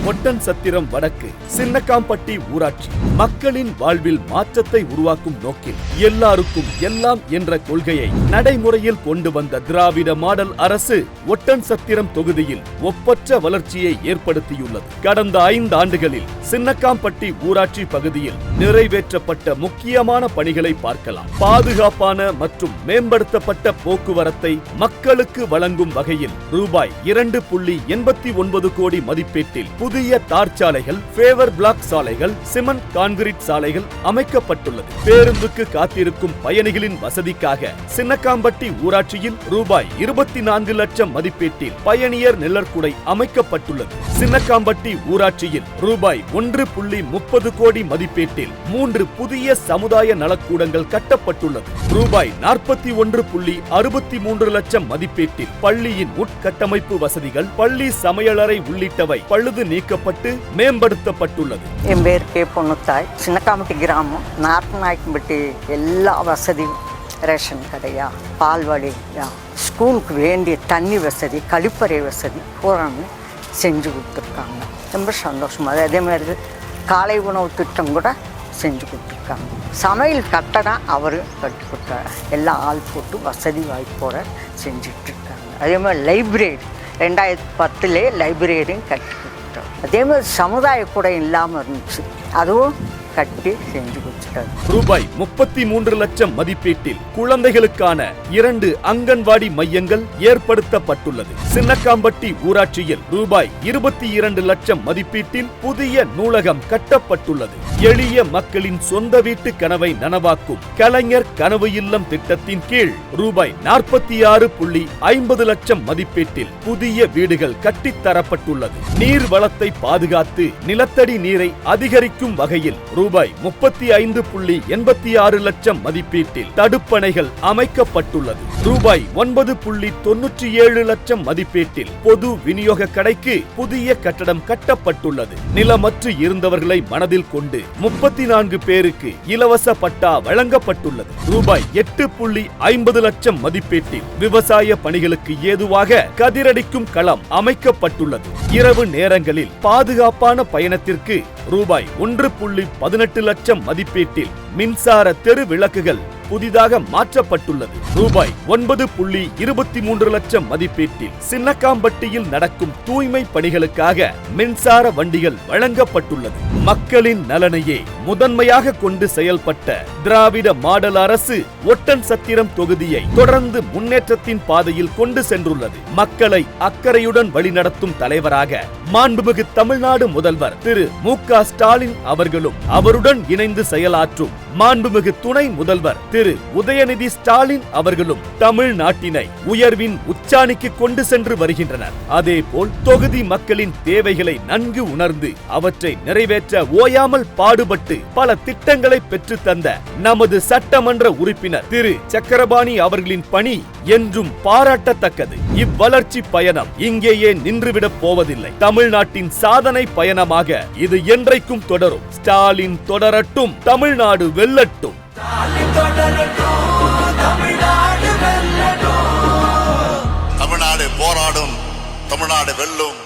ஒட்டன்சத்திரம் வடக்கு சின்னக்காம்பட்டி ஊராட்சி மக்களின் வாழ்வில் மாற்றத்தை உருவாக்கும் நோக்கில் எல்லாருக்கும் எல்லாம் என்ற கொள்கையை நடைமுறையில் கொண்டு வந்த திராவிட மாடல் அரசு ஒட்டன்சத்திரம் தொகுதியில் ஒப்பற்ற வளர்ச்சியை ஏற்படுத்தியுள்ளது. கடந்த 5 ஆண்டுகளில் சின்னக்காம்பட்டி ஊராட்சி பகுதியில் நிறைவேற்றப்பட்ட முக்கியமான பணிகளை பார்க்கலாம். பாதுகாப்பான மற்றும் மேம்படுத்தப்பட்ட போக்குவரத்தை மக்களுக்கு வழங்கும் வகையில் ரூபாய் 2.89 கோடி மதிப்பீட்டில் புதிய தார் சாலைகள், ஃபேவர் பிளாக் சாலைகள், சிமெண்ட் கான்கிரீட் சாலைகள் அமைக்கப்பட்டுள்ளது. பேருந்துக்கு காத்திருக்கும் பயணிகளின் வசதிக்காக சின்னக்காம்பட்டி ஊராட்சியில் ரூபாய் 24 லட்சம் மதிப்பீட்டில் பயணியர் நிழற்குடை அமைக்கப்பட்டுள்ளது. சின்னக்காம்பட்டி ஊராட்சியில் ரூபாய் 1.30 கோடி மதிப்பீட்டில் 3 புதிய சமுதாய நலக்கூடங்கள் கட்டப்பட்டுள்ளது. ரூபாய் 41.63 லட்சம் மதிப்பீட்டில் பள்ளியின் உட்கட்டமைப்பு வசதிகள், பள்ளி சமையலறை உள்ளிட்டவை பழுது நீக்கப்பட்டு மேம்படுத்தப்பட்டுள்ளது. என் பேர் கே பொண்ணுத்தாய். சின்னக்காம்பட்டி கிராமம், நார்த்தநாயக்கம்பட்டி. எல்லா வசதியும், ரேஷன் கடையா, பால்வாடியா, ஸ்கூலுக்கு வேண்டிய தண்ணி வசதி, கழிப்பறை வசதி பூராமே செஞ்சு கொடுத்துருக்காங்க. ரொம்ப சந்தோஷமாக. அதே மாதிரி காலை உணவு திட்டம் கூட செஞ்சு கொடுத்துருக்காங்க. சமையல் கட்டணம் அவர் கட்டி கொடுத்தாரு. எல்லாம் ஆள் போட்டு வசதி வாய்ப்போட செஞ்சுட்டு இருக்காங்க. அதே மாதிரி லைப்ரரி 2010 லைப்ரரியும் கட்டி கொடுத்துட்டாங்க. அதே மாதிரி சமுதாய கூட இல்லாமல் இருந்துச்சு, அதுவும் கட்டி செஞ்சு கொடுத்துட்டாங்க. ரூபாய் 33 லட்சம் மதிப்பீட்டில் குழந்தைகளுக்கான 2 அங்கன்வாடி மையங்கள் ஏற்படுத்தப்பட்டுள்ளது. சின்னக்காம்பட்டி ஊராட்சியில் ரூபாய் 22 லட்சம் மதிப்பீட்டில் புதிய நூலகம் கட்டப்பட்டுள்ளது. எளிய மக்களின் சொந்த வீட்டு கனவை நனவாக்கும் கலைஞர் கனவு இல்லம் திட்டத்தின் கீழ் ரூபாய் 46.50 லட்சம் மதிப்பீட்டில் புதிய வீடுகள் கட்டித்தரப்பட்டுள்ளது. நீர் வளத்தை பாதுகாத்து நிலத்தடி நீரை அதிகரிக்கும் வகையில் ரூபாய் 35.86 லட்சம் மதிப்பீட்டில் தடுப்பணைகள் அமைக்கப்பட்டுள்ளது. ரூபாய் 9.97 லட்சம் மதிப்பீட்டில் பொது விநியோக கடைக்கு புதிய கட்டடம் கட்டப்பட்டுள்ளது. நிலமற்று இருந்தவர்களை மனதில் கொண்டு 34 பேருக்கு இலவச பட்டா வழங்கப்பட்டுள்ளது. ரூபாய் 8.50 லட்சம் மதிப்பீட்டில் விவசாய பணிகளுக்கு ஏதுவாக கதிரடிக்கும் களம் அமைக்கப்பட்டுள்ளது. இரவு நேரங்களில் பாதுகாப்பான பயணத்திற்கு ரூபாய் 1.18 லட்சம் மதிப்பீட்டில் மின்சார தெரு விளக்குகள் புதிதாக மாற்றப்பட்டுள்ளது. ரூபாய் 9.23 லட்சம் மதிப்பீட்டில் சின்னக்காம்பட்டியில் நடக்கும் தூய்மை பணிகளுக்காக மின்சார வண்டிகள் வழங்கப்பட்டுள்ளது. மக்களின் நலனையே முதன்மையாக கொண்டு செயல்பட்ட திராவிட மாடல் அரசு ஒட்டன்சத்திரம் தொகுதியை தொடர்ந்து முன்னேற்றத்தின் பாதையில் கொண்டு சென்றுள்ளது. மக்களை அக்கறையுடன் வழிநடத்தும் தலைவராக மாண்புமிகு தமிழ்நாடு முதல்வர் திரு மு.க. ஸ்டாலின் அவர்களும், அவருடன் இணைந்து செயலாற்றும் மாண்புமிகு துணை முதல்வர் திரு உதயநிதி ஸ்டாலின் அவர்களும் தமிழ்நாட்டினை உயர்வின் உச்சாணிக்கு கொண்டு சென்று வருகின்றனர். அதேபோல் தொகுதி மக்களின் தேவைகளை நன்கு உணர்ந்து அவற்றை நிறைவேற்ற ஓயாமல் பாடுபட்டு பல திட்டங்களை பெற்று தந்த நமது சட்டமன்ற உறுப்பினர் திரு சக்கரபாணி அவர்களின் பணி என்றும் பாராட்டத்தக்கது. இவ்வளர்ச்சி பயணம் இங்கேயே நின்றுவிடப் போவதில்லை. தமிழ்நாட்டின் சாதனை பயணமாக இது என்றைக்கும் தொடரும். ஸ்டாலின் தொடரட்டும், தமிழ்நாடு வெல்லட்டும். தமிழ்நாடு போராடும், தமிழ்நாடு வெல்லும்.